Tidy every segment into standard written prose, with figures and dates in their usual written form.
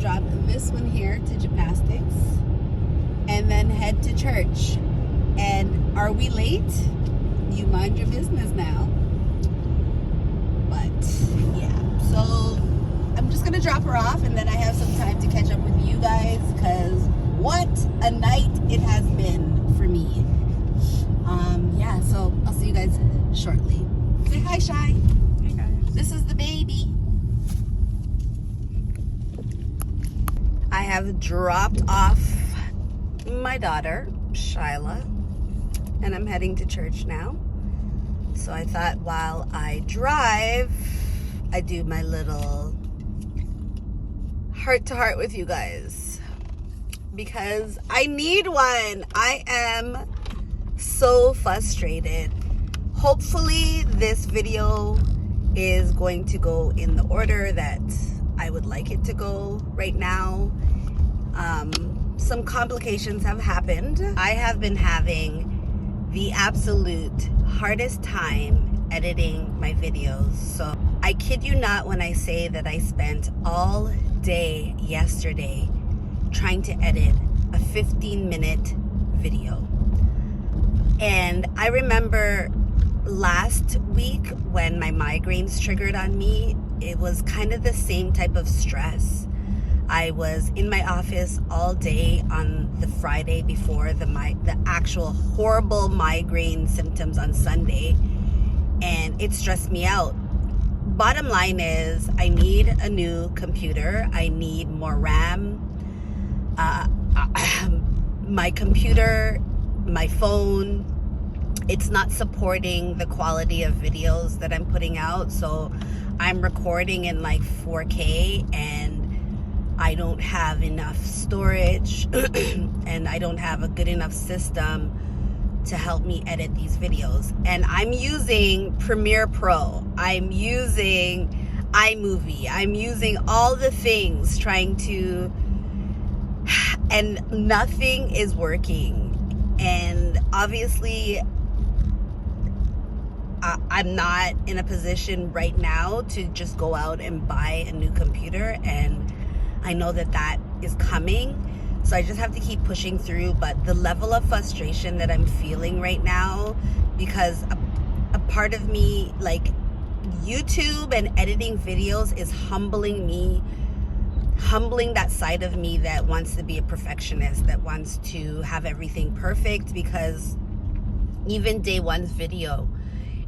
drop this one here to gymnastics and then head to church. And are we late? You mind your business now. But yeah, so I'm just gonna drop her off and then I have some time to catch up with you guys, because what a night it has been for me. Yeah, so I'll see you guys shortly. Say hi, Shy. Hey guys. This is the baby. I have dropped off my daughter, Shyla, and I'm heading to church now. So I thought while I drive, I do my little heart-to-heart with you guys, because I need one. I am so frustrated. Hopefully this video is going to go in the order that I would like it to go right now. Some complications have happened. I have been having the absolute hardest time editing my videos. So I kid you not when I say that I spent all day yesterday trying to edit a 15-minute video. And I remember last week when my migraines triggered on me, it was kind of the same type of stress. I was in my office all day on the Friday before the actual horrible migraine symptoms on Sunday, and it stressed me out. Bottom line is, I need a new computer. I need more RAM. My computer, my phone, it's not supporting the quality of videos that I'm putting out. So I'm recording in like 4K and I don't have enough storage and I don't have a good enough system to help me edit these videos. And I'm using Premiere Pro. I'm using iMovie. I'm using all the things trying to, and nothing is working. And obviously I'm not in a position right now to just go out and buy a new computer, and I know that that is coming, so I just have to keep pushing through. But the level of frustration that I'm feeling right now, because a part of me, like YouTube and editing videos, is humbling me, humbling that side of me that wants to be a perfectionist, that wants to have everything perfect. Because even day one's video,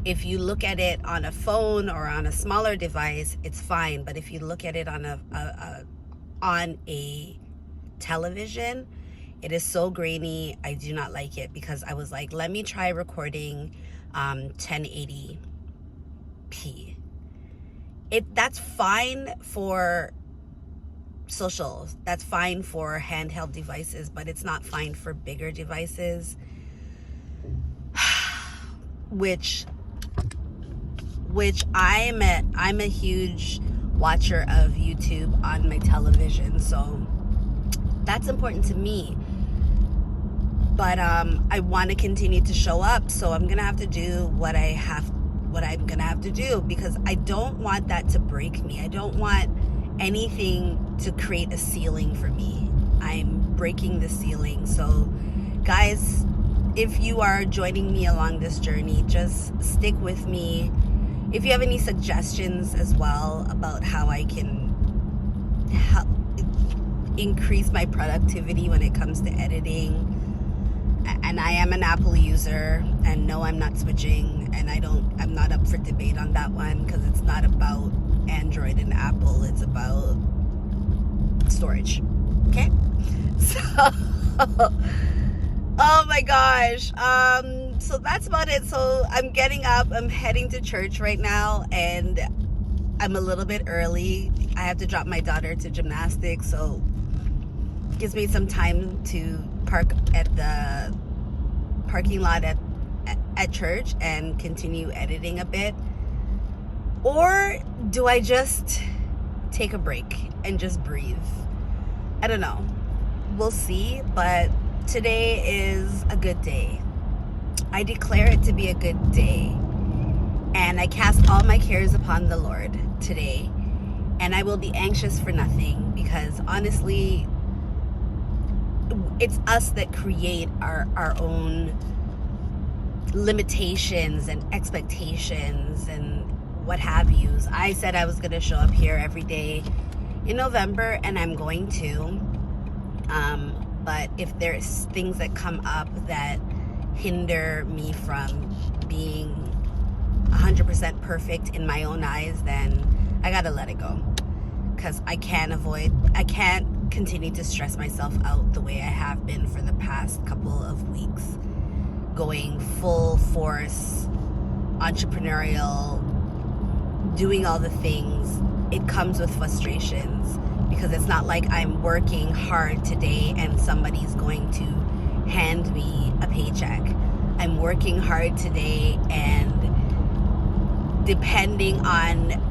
if you look at it on a phone or on a smaller device, it's fine. But if you look at it on a television, it is so grainy. I do not like it, because I was like, let me try recording 1080p. That's fine for socials, that's fine for handheld devices, but it's not fine for bigger devices, which I'm a huge watcher of YouTube on my television, so that's important to me. But I want to continue to show up, so I'm gonna have to do what I'm gonna have to do, because I don't want that to break me. I don't want anything to create a ceiling for me. I'm breaking the ceiling. So guys, if you are joining me along this journey, just stick with me. If you have any suggestions as well about how I can help increase my productivity when it comes to editing. And I am an Apple user, and no, I'm not switching, and I'm not up for debate on that one, because it's not about Android and Apple, it's about storage. Okay? So oh my gosh. So that's about it. So I'm getting up, I'm heading to church right now, and I'm a little bit early. I have to drop my daughter to gymnastics, so it gives me some time to park at the parking lot at church and continue editing a bit. Or do I just take a break and just breathe? I don't know. We'll see, but today is a good day. I declare it to be a good day. And I cast all my cares upon the Lord today. And I will be anxious for nothing, because honestly, it's us that create our own limitations and expectations and what have yous. I said I was going to show up here every day in November, and I'm going to. But if there's things that come up that hinder me from being 100% perfect in my own eyes, then I gotta let it go. Because I can't continue to stress myself out the way I have been for the past couple of weeks. Going full force, entrepreneurial, doing all the things. It comes with frustrations, because it's not like I'm working hard today and somebody's going to hand me a paycheck. I'm working hard today, and depending on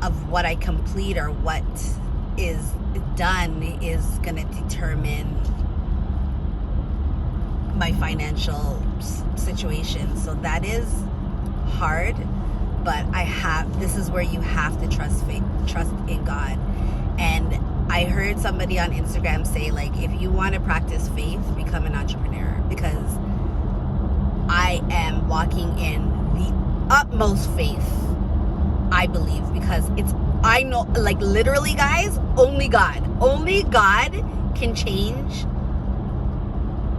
of what I complete or what is done is going to determine my financial situation. So that is hard, but this is where you have to trust in God. And I heard somebody on Instagram say, like, if you want to practice faith, become an entrepreneur, because I am walking in the utmost faith, I believe, because I know, like, literally, guys, only God can change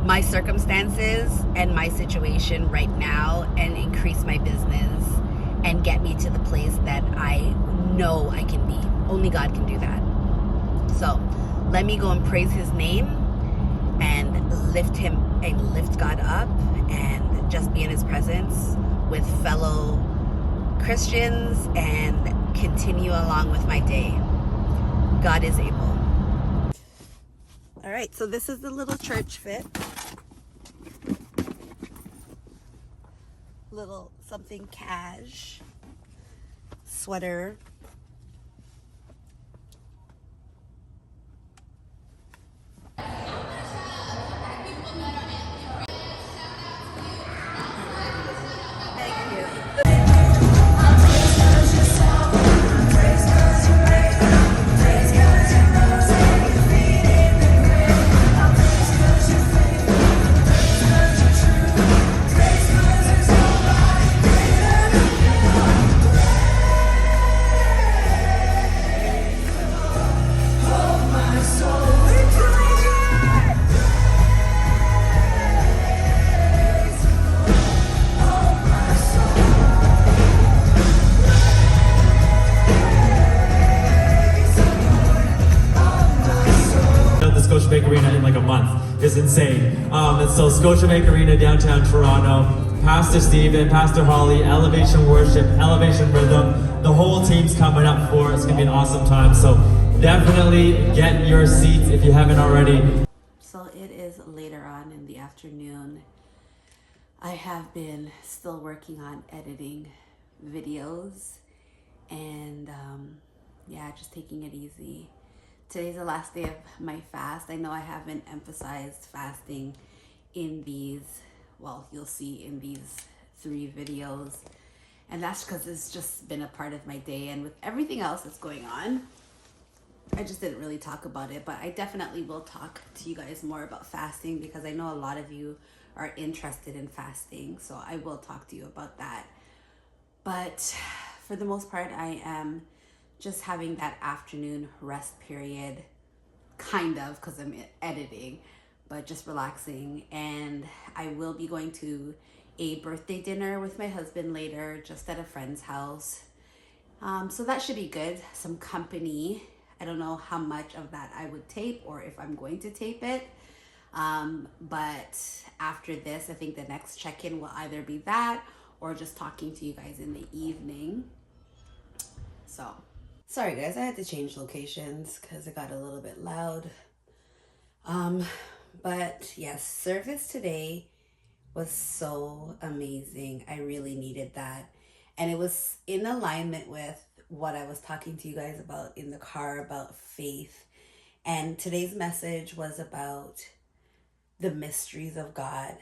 my circumstances and my situation right now and increase my business and get me to the place that I know I can be. Only God can do that. So let me go and praise his name and lift God up, and just be in his presence with fellow Christians and continue along with my day. God is able. All right, so this is the little church fit. Little something cash sweater. Scotiabank Arena in like a month. It's insane. And so Scotiabank Arena, downtown Toronto, Pastor Stephen, Pastor Holly, Elevation Worship, Elevation Rhythm, the whole team's coming up for it. It's gonna be an awesome time. So definitely get your seats if you haven't already. So it is later on in the afternoon. I have been still working on editing videos, and yeah, just taking it easy. Today's the last day of my fast. I know I haven't emphasized fasting in these, well, you'll see in these 3 videos. And that's because it's just been a part of my day. And with everything else that's going on, I just didn't really talk about it. But I definitely will talk to you guys more about fasting, because I know a lot of you are interested in fasting. So I will talk to you about that. But for the most part, I am just having that afternoon rest period, kind of, because I'm editing, but just relaxing. And I will be going to a birthday dinner with my husband later, just at a friend's house. So that should be good, some company. I don't know how much of that I would tape, or if I'm going to tape it. But after this, I think the next check-in will either be that, or just talking to you guys in the evening. So sorry guys, I had to change locations because it got a little bit loud. But yes, service today was so amazing. I really needed that. And it was in alignment with what I was talking to you guys about in the car, about faith. And today's message was about the mysteries of God.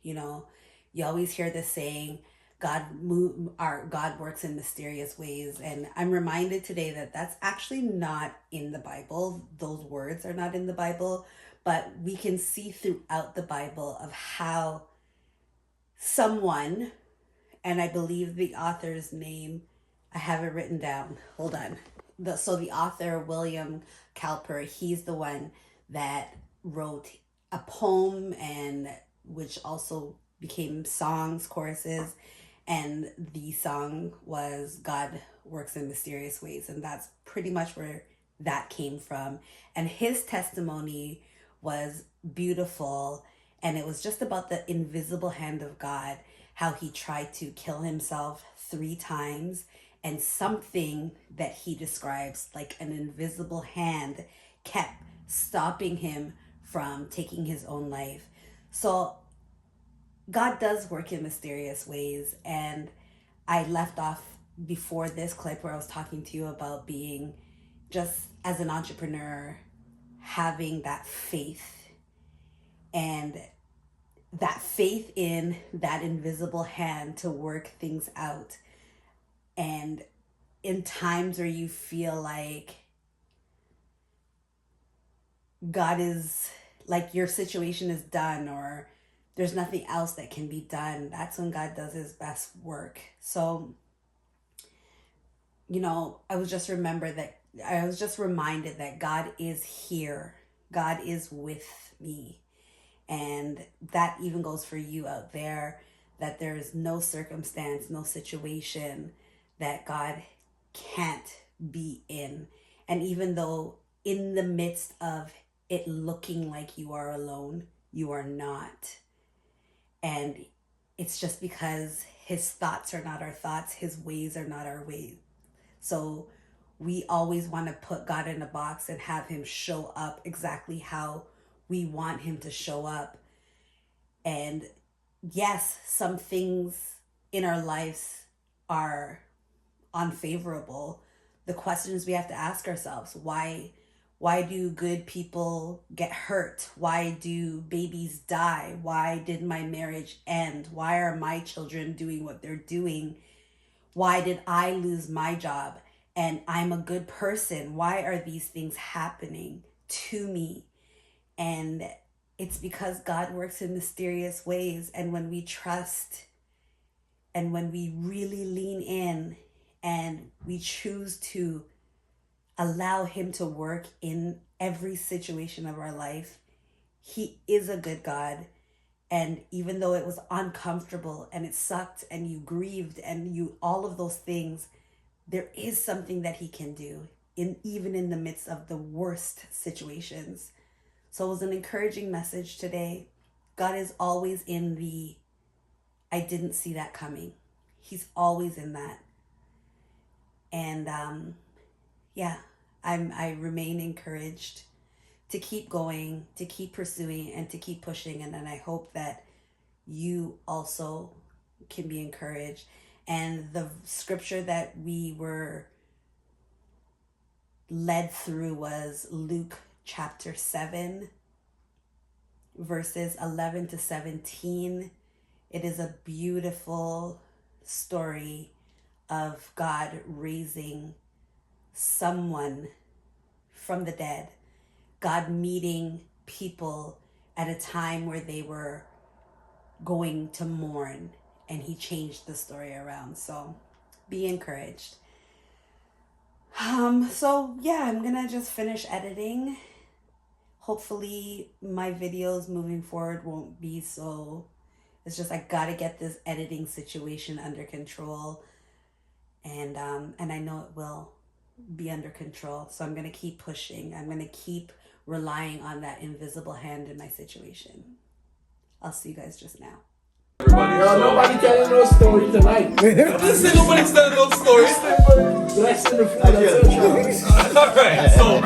You know, you always hear this saying, God works in mysterious ways. And I'm reminded today that that's actually not in the Bible. Those words are not in the Bible, but we can see throughout the Bible of how someone, and I believe the author's name, I have it written down. Hold on. So the author, William Cowper, he's the one that wrote a poem, and which also became songs, choruses, and the song was God Works in Mysterious Ways, and that's pretty much where that came from. And his testimony was beautiful, and it was just about the invisible hand of God, how he tried to kill himself 3 times, and something that he describes like an invisible hand kept stopping him from taking his own life. So God does work in mysterious ways. And I left off before this clip where I was talking to you about being, just as an entrepreneur, having that faith, and that faith in that invisible hand to work things out. And in times where you feel like God is, like your situation is done, or there's nothing else that can be done, that's when God does his best work. So, you know, I was just reminded that God is here. God is with me. And that even goes for you out there, that there is no circumstance, no situation that God can't be in. And even though in the midst of it looking like you are alone, you are not. And it's just because his thoughts are not our thoughts, his ways are not our ways. So we always want to put God in a box and have him show up exactly how we want him to show up. And yes, some things in our lives are unfavorable. The questions we have to ask ourselves: why do good people get hurt? Why do babies die? Why did my marriage end? Why are my children doing what they're doing? Why did I lose my job? And I'm a good person. Why are these things happening to me? And it's because God works in mysterious ways. And when we trust, and when we really lean in, and we choose to allow him to work in every situation of our life, he is a good God. And even though it was uncomfortable and it sucked and you grieved and you, all of those things, there is something that he can do even in the midst of the worst situations. So it was an encouraging message today. God is always in the, I didn't see that coming. He's always in that. And I remain encouraged to keep going, to keep pursuing, and to keep pushing. And then I hope that you also can be encouraged. And the scripture that we were led through was Luke chapter 7, verses 11 to 17. It is a beautiful story of God raising someone from the dead, God meeting people at a time where they were going to mourn, and he changed the story around. So be encouraged. So yeah, I'm gonna just finish editing. Hopefully my videos moving forward won't be so, it's just I gotta get this editing situation under control. And I know it will be under control. So I'm going to keep pushing. I'm going to keep relying on that invisible hand in my situation. I'll see you guys just now. Nobody telling no story tonight. Listen, nobody's telling no stories. Blessing the food. All right, so